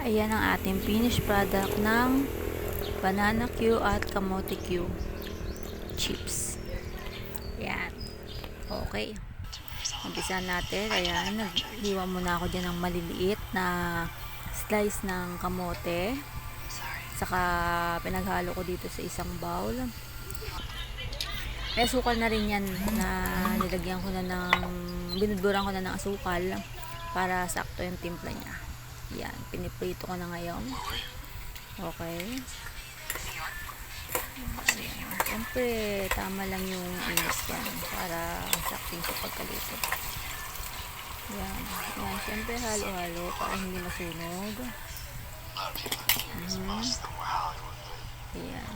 Ayan ang ating finished product ng banana Q at kamote Q chips. Ayan. Okay. Umpisa natin. Ayan. Naghiwa muna ako dyan ng maliliit na slice ng kamote. Saka pinaghalo ko dito sa isang bowl. May asukal na rin yan na nilagyan ko na ng binudburan ko na ng asukal para sakto yung timpla niya. Yan, piniprito ko na ngayon. Okay. Ayan. Siyempre, tama lang yung init yan para sakting sa pagkaluto. Yan. Yan, siyempre halo-halo para hindi masunog. Ayan.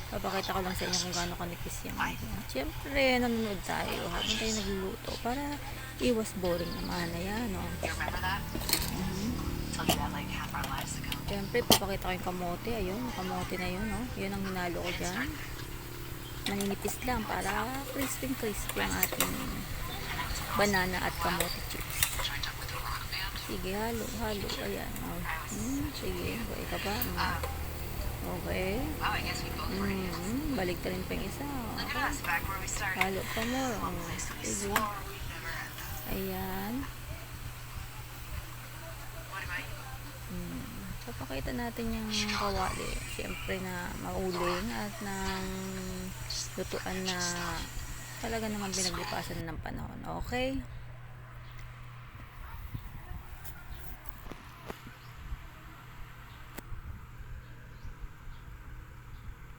Papakita ko lang sa inyo kung gaano kanipis yan. Siyempre, nanonood tayo habang tayo nagluluto para iwas boring naman. Ayan, no? Siyempre, papakita ko yung kamote. Ayun, kamote na yun, no? Yun ang hinalo ko dyan. Maninipis lang para crispy ang ating banana at kamote chips. Sige, halo. Ayan, oh. Sige, okay ka ba? Okay. Balik ta rin pa yung isa. Okay. Halo pa more. Sige. Ayan. Papakita natin yung kawali. Siyempre na mauling at ng lutuan na talaga naman pinaglipasan ng panahon. Okay.